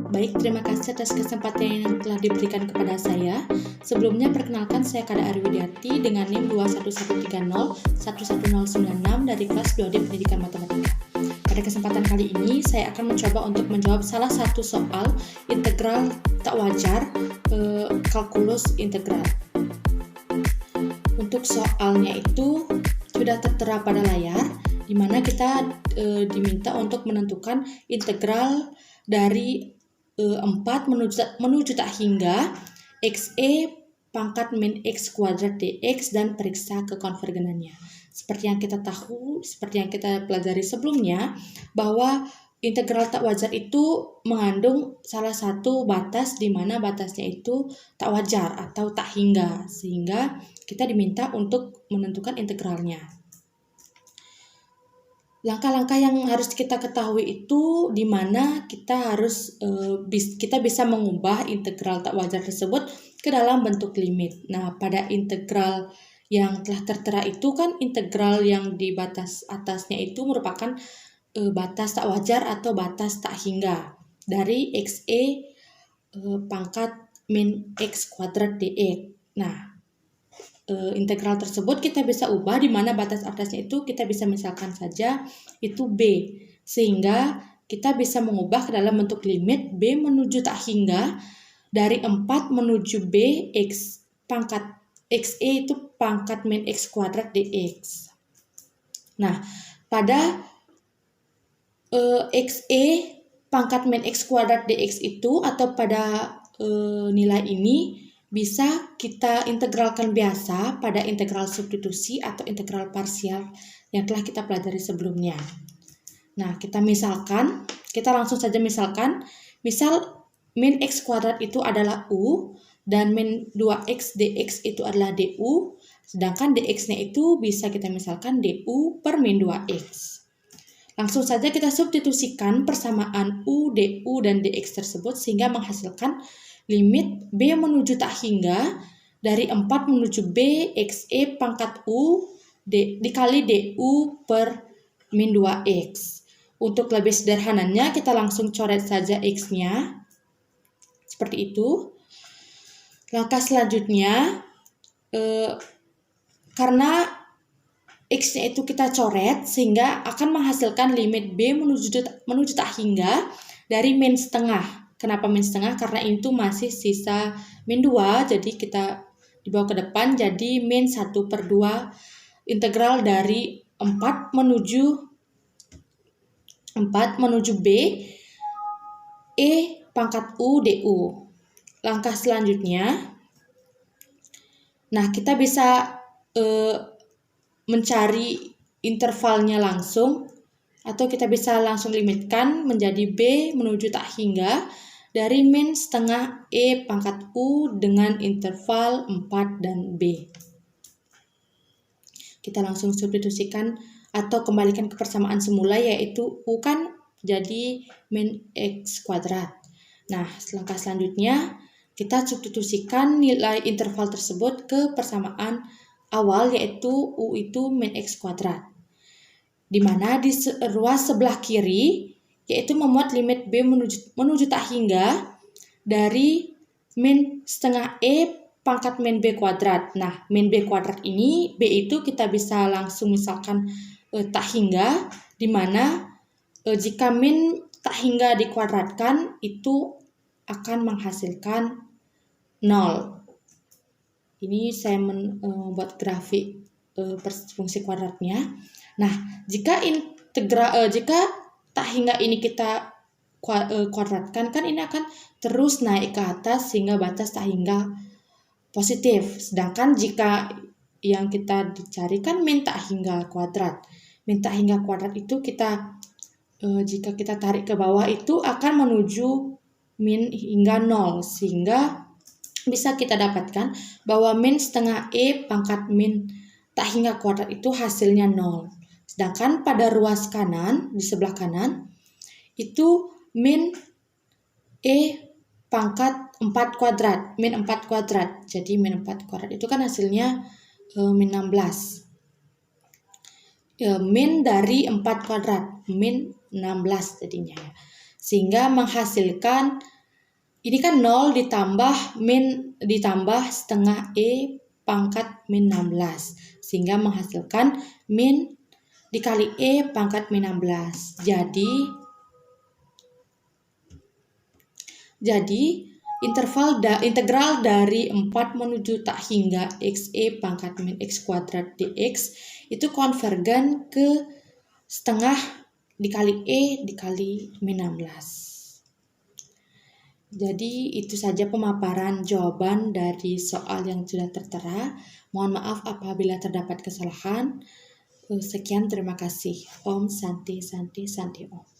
Baik, terima kasih atas kesempatan yang telah diberikan kepada saya. Sebelumnya, perkenalkan saya Kada Ariwidiati dengan NIM 21130-11096 dari kelas 2D Pendidikan Matematika. Pada kesempatan kali ini, saya akan mencoba untuk menjawab salah satu soal integral tak wajar kalkulus integral. Untuk soalnya itu sudah tertera pada layar, di mana kita diminta untuk menentukan integral dari 4 menuju tak hingga xe pangkat min x kuadrat dx dan periksa kekonvergenannya. Seperti yang kita tahu, seperti yang kita pelajari sebelumnya, bahwa integral tak wajar itu mengandung salah satu batas di mana batasnya itu tak wajar atau tak hingga, sehingga kita diminta untuk menentukan integralnya. Langkah-langkah yang harus kita ketahui itu di mana kita harus kita bisa mengubah integral tak wajar tersebut ke dalam bentuk limit. Nah, pada integral yang telah tertera itu kan integral yang di batas atasnya itu merupakan batas tak wajar atau batas tak hingga dari xe pangkat min x kuadrat dx. Nah, integral tersebut kita bisa ubah di mana batas atasnya itu kita bisa misalkan saja itu b, sehingga kita bisa mengubah ke dalam bentuk limit b menuju tak hingga dari 4 menuju b x pangkat xe itu pangkat min x kuadrat dx. Nah, pada xe pangkat min x kuadrat dx itu atau pada nilai ini bisa kita integralkan biasa pada integral substitusi atau integral parsial yang telah kita pelajari sebelumnya. Nah, kita langsung saja misalkan, misal min x kuadrat itu adalah u dan min 2x dx itu adalah du, sedangkan dx-nya itu bisa kita misalkan du per min 2x. Langsung saja kita substitusikan persamaan u, du, dan dx tersebut sehingga menghasilkan limit b menuju tak hingga dari 4 menuju b xe pangkat u dikali du per min 2x. Untuk lebih sederhananya kita langsung coret saja x-nya. Seperti itu. Langkah selanjutnya, karena x-nya itu kita coret sehingga akan menghasilkan limit b menuju tak hingga dari min setengah. Kenapa min setengah? Karena itu masih sisa min 2, jadi kita dibawa ke depan jadi min 1/2 integral dari 4 menuju b e pangkat u du. Langkah selanjutnya, nah kita bisa mencari intervalnya langsung, atau kita bisa langsung limitkan menjadi b menuju tak hingga dari min setengah e pangkat u dengan interval 4 dan b. Kita langsung substitusikan atau kembalikan ke persamaan semula, yaitu u kan jadi min x kuadrat. Nah, langkah selanjutnya kita substitusikan nilai interval tersebut ke persamaan awal, yaitu u itu min x kuadrat. Di mana di ruas sebelah kiri yaitu memuat limit b menuju tak hingga dari min setengah e pangkat min b kuadrat. Nah, min b kuadrat ini, b itu kita bisa langsung misalkan tak hingga, di mana jika min tak hingga dikuadratkan itu akan menghasilkan 0. Ini saya membuat grafik fungsi kuadratnya. Nah, jika tak hingga ini kita kuadratkan, kan ini akan terus naik ke atas sehingga batas tak hingga positif. Sedangkan jika yang kita dicari kan min tak hingga kuadrat. Min tak hingga kuadrat itu jika kita tarik ke bawah itu akan menuju min hingga 0, sehingga bisa kita dapatkan bahwa min setengah e pangkat min tak hingga kuadrat itu hasilnya 0. Sedangkan pada ruas kanan, di sebelah kanan, itu min e pangkat 4 kuadrat, min 4 kuadrat. Jadi min 4 kuadrat itu kan hasilnya min 16. Min dari 4 kuadrat, min 16 jadinya. Sehingga menghasilkan Ini kan 0 ditambah setengah E pangkat min 16. Sehingga menghasilkan min dikali E pangkat min 16. Jadi integral dari 4 menuju tak hingga xe pangkat min x kuadrat dx itu konvergen ke setengah dikali E dikali min 16. Jadi itu saja pemaparan jawaban dari soal yang sudah tertera. Mohon maaf apabila terdapat kesalahan. Sekian, terima kasih. Om Santi Santi Santi Om.